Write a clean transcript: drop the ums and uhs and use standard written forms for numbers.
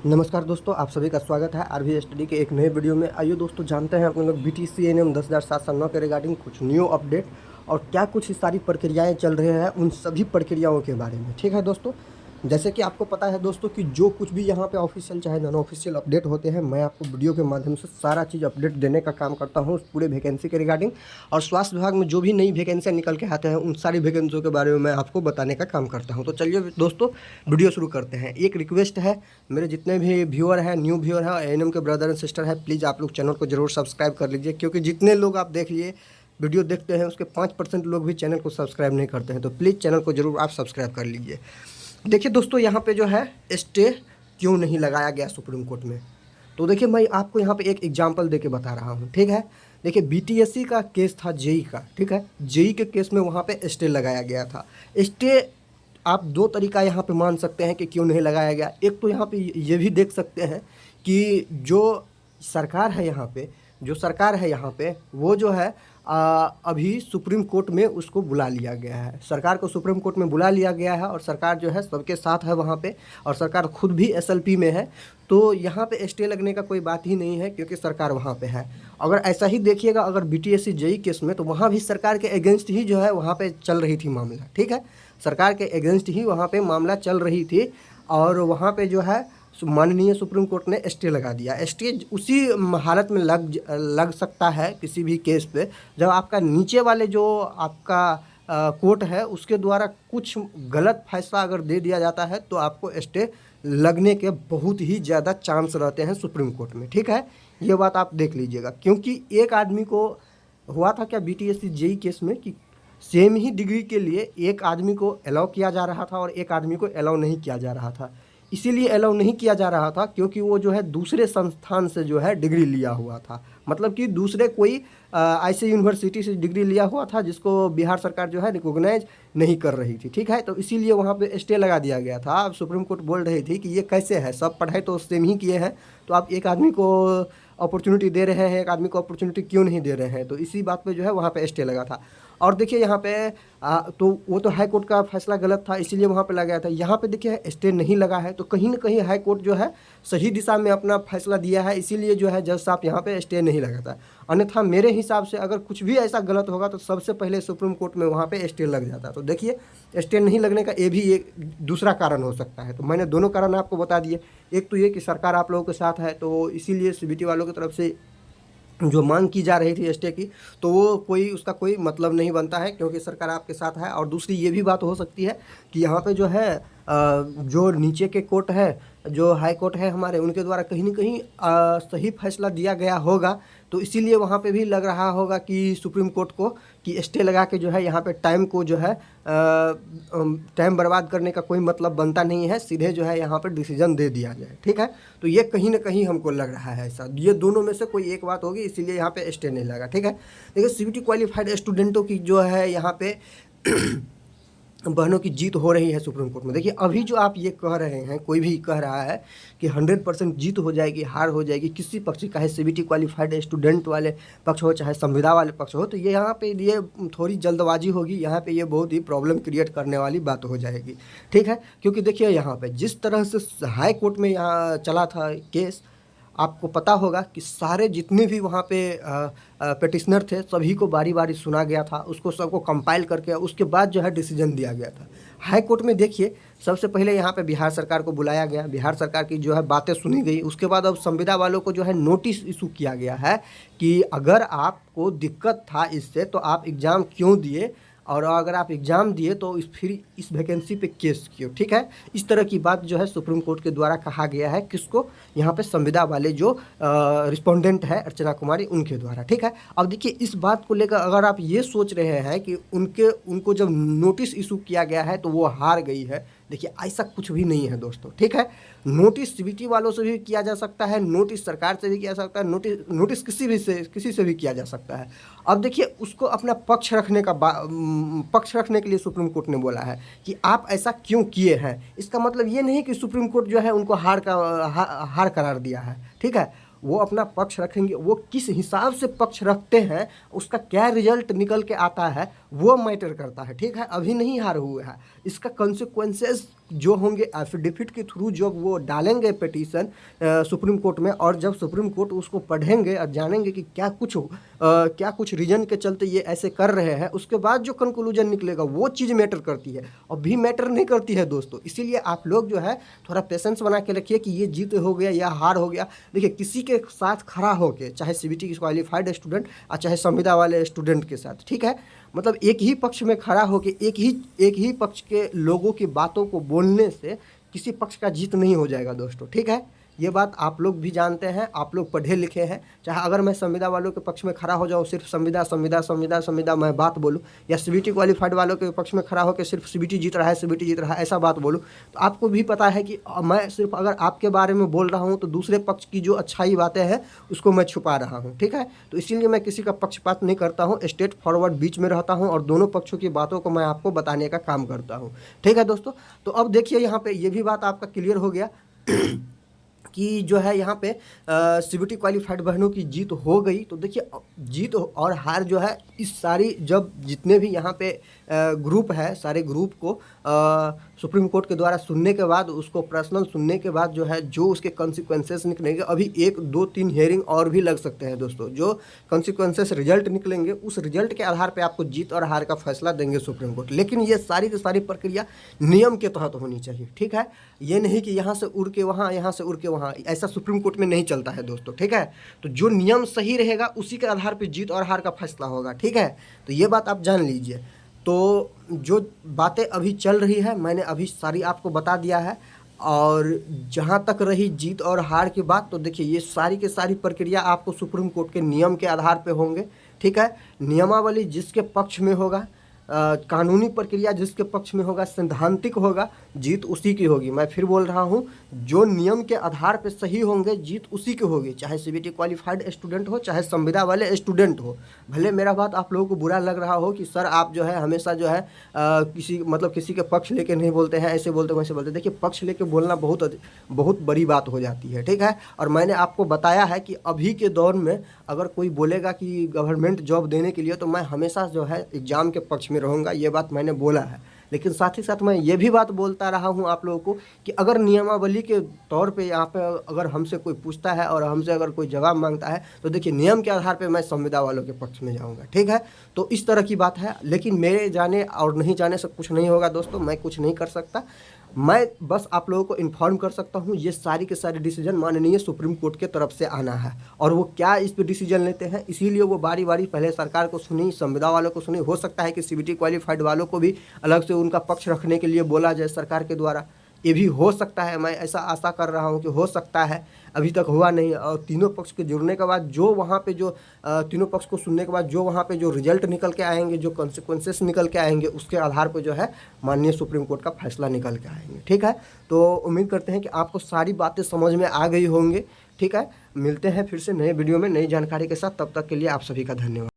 नमस्कार दोस्तों, आप सभी का स्वागत है आरवी स्टडी के एक नए वीडियो में। आइए दोस्तों जानते हैं अपने लोग बीटीसी एनएम 10,709 के रिगार्डिंग कुछ न्यू अपडेट और क्या कुछ सारी प्रक्रियाएं चल रही हैं उन सभी प्रक्रियाओं के बारे में। ठीक है दोस्तों, जैसे कि आपको पता है दोस्तों कि जो कुछ भी यहाँ पे ऑफिशियल चाहे नॉन ऑफिशियल अपडेट होते हैं, मैं आपको वीडियो के माध्यम से सारा चीज़ अपडेट देने का काम करता हूँ उस पूरे वैकेंसी के रिगार्डिंग। और स्वास्थ्य विभाग में जो भी नई वैकेंसियाँ निकल के आते हैं उन सारी वैकेंसियों के बारे में मैं आपको बताने का काम करता हूँ। तो चलिए दोस्तों वीडियो शुरू करते हैं। एक रिक्वेस्ट है, मेरे जितने भी व्यूअर हैं, न्यू व्यूअर हैं, एएनएम के ब्रदर एंड सिस्टर है, प्लीज़ आप लोग चैनल को जरूर सब्सक्राइब कर लीजिए, क्योंकि जितने लोग आप देख लिए वीडियो देखते हैं उसके 5% लोग भी चैनल को सब्सक्राइब नहीं करते हैं। तो प्लीज़ चैनल को जरूर आप सब्सक्राइब कर लीजिए। देखिए दोस्तों, यहाँ पे जो है स्टे क्यों नहीं लगाया गया सुप्रीम कोर्ट में, तो देखिए मैं आपको यहाँ पे एक एग्जांपल देके बता रहा हूँ। ठीक है, देखिए बीटीएससी का केस था जेई का। ठीक है, जेई के केस में वहाँ पे स्टे लगाया गया था। स्टे आप दो तरीका यहाँ पे मान सकते हैं कि क्यों नहीं लगाया गया। एक तो यहाँ पे ये भी देख सकते हैं कि जो सरकार है यहाँ पे, वो जो है अभी सुप्रीम कोर्ट में उसको बुला लिया गया है। सरकार को सुप्रीम कोर्ट में बुला लिया गया है और सरकार जो है सबके साथ है वहाँ पे, और सरकार खुद भी एसएलपी में है। तो यहाँ पे स्टे लगने का कोई बात ही नहीं है, क्योंकि सरकार वहाँ पे है। अगर ऐसा ही देखिएगा, अगर बीटीएससी जेई केस में, तो वहाँ भी सरकार के अगेंस्ट ही जो है वहाँ पे चल रही थी मामला। ठीक है, सरकार के अगेंस्ट ही वहाँ पे मामला चल रही थी, और वहाँ पे जो है माननीय सुप्रीम कोर्ट ने स्टे लगा दिया। स्टे उसी हालत में लग सकता है किसी भी केस पे, जब आपका नीचे वाले जो आपका कोर्ट है उसके द्वारा कुछ गलत फैसला अगर दे दिया जाता है तो आपको स्टे लगने के बहुत ही ज़्यादा चांस रहते हैं सुप्रीम कोर्ट में। ठीक है, ये बात आप देख लीजिएगा, क्योंकि एक आदमी को हुआ था क्या बीटीएससी जेई केस में कि सेम ही डिग्री के लिए एक आदमी को अलाउ किया जा रहा था और एक आदमी को अलाउ नहीं किया जा रहा था। इसीलिए अलाउ नहीं किया जा रहा था क्योंकि वो जो है दूसरे संस्थान से जो है डिग्री लिया हुआ था, मतलब कि दूसरे कोई ऐसे यूनिवर्सिटी से डिग्री लिया हुआ था जिसको बिहार सरकार जो है रिकॉग्नाइज नहीं कर रही थी। ठीक है, तो इसीलिए वहाँ पे स्टे लगा दिया गया था। अब सुप्रीम कोर्ट बोल रही थी कि ये कैसे है, सब पढ़ाई तो सेम ही किए हैं, तो आप एक आदमी को अपॉर्चुनिटी दे रहे हैं, एक आदमी को अपॉर्चुनिटी क्यों नहीं दे रहे हैं। तो इसी बात पे जो है वहाँ पे स्टे लगा था। और देखिए यहाँ पे तो वो तो हाई कोर्ट का फैसला गलत था, इसीलिए वहाँ पे लगाया था। यहाँ पे देखिए स्टे नहीं लगा है, तो कहीं ना कहीं हाई कोर्ट जो है सही दिशा में अपना फैसला दिया है, इसीलिए जो है जज साहब यहाँ पे स्टे नहीं लगाता। अन्यथा मेरे हिसाब से अगर कुछ भी ऐसा गलत होगा तो सबसे पहले सुप्रीम कोर्ट में वहाँ पे स्टे लग जाता। तो देखिए स्टे नहीं लगने का ये भी एक दूसरा कारण हो सकता है। तो मैंने दोनों कारण आपको बता दिए। एक तो ये कि सरकार आप लोगों के साथ है, तो इसीलिए सीबीटी वालों की तरफ से जो मांग की जा रही थी स्टे की, तो वो उसका कोई मतलब नहीं बनता है, क्योंकि सरकार आपके साथ है। और दूसरी ये भी बात हो सकती है कि यहाँ पे जो है जो नीचे के कोर्ट है, जो हाई कोर्ट है हमारे, उनके द्वारा कहीं ना कहीं सही फैसला दिया गया होगा, तो इसीलिए वहाँ पे भी लग रहा होगा कि सुप्रीम कोर्ट को कि स्टे लगा के जो है यहाँ पे टाइम को जो है टाइम बर्बाद करने का कोई मतलब बनता नहीं है, सीधे जो है यहाँ पर डिसीजन दे दिया जाए। ठीक है, तो ये कहीं ना कहीं हमको लग रहा है ऐसा, ये दोनों में से कोई एक बात होगी, इसीलिए यहाँ पे स्टे नहीं लगा। ठीक है, देखिए सीबीटी क्वालिफाइड स्टूडेंटों की जो है यहाँ पे बहनों की जीत हो रही है सुप्रीम कोर्ट में। देखिए अभी जो आप ये कह रहे हैं, कोई भी कह रहा है कि 100% जीत हो जाएगी, हार हो जाएगी किसी पक्ष की, चाहे सीबीटी क्वालिफाइड स्टूडेंट वाले पक्ष हो चाहे संविदा वाले पक्ष हो, तो ये यहाँ पे ये थोड़ी जल्दबाजी होगी, यहाँ पे ये बहुत ही प्रॉब्लम क्रिएट करने वाली बात हो जाएगी। ठीक है, क्योंकि देखिए यहाँ पे जिस तरह से हाई कोर्ट में यहाँ चला था केस, आपको पता होगा कि सारे जितने भी वहाँ पे पिटिशनर थे सभी को बारी बारी सुना गया था, उसको सबको कंपाइल करके उसके बाद जो है डिसीजन दिया गया था। हाई कोर्ट में देखिए सबसे पहले यहाँ पे बिहार सरकार को बुलाया गया, बिहार सरकार की जो है बातें सुनी गई, उसके बाद अब संविदा वालों को जो है नोटिस इशू किया गया है कि अगर आपको दिक्कत था इससे तो आप एग्ज़ाम क्यों दिए, और अगर आप एग्ज़ाम दिए तो फिर इस वैकेंसी पे केस क्यों। ठीक है, इस तरह की बात जो है सुप्रीम कोर्ट के द्वारा कहा गया है, किसको, यहाँ पे संविदा वाले जो रिस्पोंडेंट है अर्चना कुमारी, उनके द्वारा। ठीक है, अब देखिए इस बात को लेकर अगर आप ये सोच रहे हैं कि उनको जब नोटिस इशू किया गया है तो वो हार गई है, देखिए ऐसा कुछ भी नहीं है दोस्तों। ठीक है, नोटिस सीबीटी वालों से भी किया जा सकता है, नोटिस सरकार से भी किया जा सकता है, नोटिस किसी से भी किया जा सकता है। अब देखिए उसको अपना पक्ष रखने के लिए सुप्रीम कोर्ट ने बोला है कि आप ऐसा क्यों किए हैं। इसका मतलब ये नहीं कि सुप्रीम कोर्ट जो है उनको हार करार दिया है। ठीक है, वो अपना पक्ष रखेंगे, वो किस हिसाब से पक्ष रखते हैं, उसका क्या रिजल्ट निकल के आता है वो मैटर करता है। ठीक है, अभी नहीं हार हुए हैं, इसका कंसिक्वेंसेस जो होंगे एफिडेविट के थ्रू जब वो डालेंगे पिटीशन सुप्रीम कोर्ट में, और जब सुप्रीम कोर्ट उसको पढ़ेंगे और जानेंगे कि क्या कुछ रीजन के चलते ये ऐसे कर रहे हैं, उसके बाद जो कंक्लूजन निकलेगा वो चीज़ मैटर करती है, अभी मैटर नहीं करती है दोस्तों। इसीलिए आप लोग जो है थोड़ा पेशेंस बना के रखिए कि ये जीत हो गया या हार हो गया। देखिए, किसी के साथ खड़ा होके, चाहे सीबीटी की क्वालिफाइड स्टूडेंट और चाहे संविदा वाले स्टूडेंट के साथ, ठीक है, मतलब एक ही पक्ष में खड़ा होके एक ही पक्ष के लोगों की बातों को बोलने से किसी पक्ष का जीत नहीं हो जाएगा दोस्तों, ठीक है। ये बात आप लोग भी जानते हैं, आप लोग पढ़े लिखे हैं। चाहे अगर मैं संविदा वालों के पक्ष में खड़ा हो जाऊँ, सिर्फ संविदा संविदा संविदा संविदा मैं बात बोलूँ, या सीबीटी क्वालिफाइड वालों के पक्ष में खड़ा होकर सिर्फ सीबीटी जीत रहा है, सीबीटी जीत रहा है, ऐसा बात बोलूँ, तो आपको भी पता है कि मैं सिर्फ अगर आपके बारे में बोल रहा हूँ तो दूसरे पक्ष की जो अच्छाई बातें हैं उसको मैं छुपा रहा हूँ, ठीक है। तो इसीलिए मैं किसी का पक्षपात नहीं करता हूँ, स्ट्रेट फॉरवर्ड बीच में रहता हूँ और दोनों पक्षों की बातों को मैं आपको बताने का काम करता हूँ, ठीक है दोस्तों। तो अब देखिए, यहाँ पे ये भी बात आपका क्लियर हो गया कि जो है यहाँ पे सीबीटी क्वालिफाइड बहनों की जीत हो गई। तो देखिए, जीत और हार जो है, इस सारी जब जितने भी यहाँ पे ग्रुप है, सारे ग्रुप को सुप्रीम कोर्ट के द्वारा सुनने के बाद, उसको पर्सनल सुनने के बाद जो है, जो उसके कॉन्सिक्वेंसेस निकलेंगे, अभी 1 2 3 हियरिंग और भी लग सकते हैं दोस्तों। जो कॉन्सिक्वेंसेस रिजल्ट निकलेंगे, उस रिजल्ट के आधार पे आपको जीत और हार का फैसला देंगे सुप्रीम कोर्ट। लेकिन ये सारी की सारी प्रक्रिया नियम के तहत होनी चाहिए, ठीक है। ये नहीं कि यहाँ से उड़ के वहाँ, यहाँ से उड़ के वहाँ, ऐसा सुप्रीम कोर्ट में नहीं चलता है दोस्तों, ठीक है। तो जो नियम सही रहेगा उसी के आधार पर जीत और हार का फैसला होगा, ठीक है। तो ये बात आप जान लीजिए। तो जो बातें अभी चल रही है, मैंने अभी सारी आपको बता दिया है। और जहाँ तक रही जीत और हार की बात, तो देखिए, ये सारी की सारी प्रक्रिया आपको सुप्रीम कोर्ट के नियम के आधार पे होंगे, ठीक है। नियमावली जिसके पक्ष में होगा, कानूनी प्रक्रिया जिसके पक्ष में होगा, सैद्धांतिक होगा, जीत उसी की होगी। मैं फिर बोल रहा हूँ, जो नियम के आधार पे सही होंगे, जीत उसी की होगी, चाहे सीबीटी क्वालिफाइड स्टूडेंट हो, चाहे संविदा वाले स्टूडेंट हो। भले मेरा बात आप लोगों को बुरा लग रहा हो कि सर आप जो है हमेशा जो है किसी के पक्ष लेके नहीं बोलते हैं, ऐसे बोलते हैं वैसे बोलते हैं। देखिए, पक्ष लेके बोलना बहुत बड़ी बात हो जाती है, ठीक है। और मैंने आपको बताया है कि अभी के दौर में अगर कोई बोलेगा कि गवर्नमेंट जॉब देने के लिए, तो मैं हमेशा जो है एग्ज़ाम के पक्ष में रहूँगा, ये बात मैंने बोला है। लेकिन साथ ही साथ मैं ये भी बात बोलता रहा हूँ आप लोगों को कि अगर नियमावली के तौर पे यहाँ पे अगर हमसे कोई पूछता है और हमसे अगर कोई जवाब मांगता है, तो देखिए, नियम के आधार पे मैं संविदा वालों के पक्ष में जाऊँगा, ठीक है। तो इस तरह की बात है। लेकिन मेरे जाने और नहीं जाने से कुछ नहीं होगा दोस्तों, मैं कुछ नहीं कर सकता। मैं बस आप लोगों को इन्फॉर्म कर सकता हूँ, ये सारी के सारे डिसीजन माननीय सुप्रीम कोर्ट के तरफ से आना है, और वो क्या इस पर डिसीजन लेते हैं, इसीलिए वो बारी बारी पहले सरकार को सुनी, संविदा वालों को सुनी। हो सकता है कि सीबीटी क्वालिफाइड वालों को भी अलग से उनका पक्ष रखने के लिए बोला जाए सरकार के द्वारा, ये भी हो सकता है। मैं ऐसा आशा कर रहा हूँ कि हो सकता है, अभी तक हुआ नहीं। और तीनों पक्ष के जुड़ने के बाद जो वहाँ पे जो तीनों पक्ष को सुनने के बाद जो वहाँ पे जो रिजल्ट निकल के आएंगे, जो कॉन्सिक्वेंसेस निकल के आएंगे, उसके आधार पे जो है माननीय सुप्रीम कोर्ट का फैसला निकल के आएंगे, ठीक है। तो उम्मीद करते हैं कि आपको सारी बातें समझ में आ गई होंगी, ठीक है। मिलते हैं फिर से नए वीडियो में नई जानकारी के साथ, तब तक के लिए आप सभी का धन्यवाद।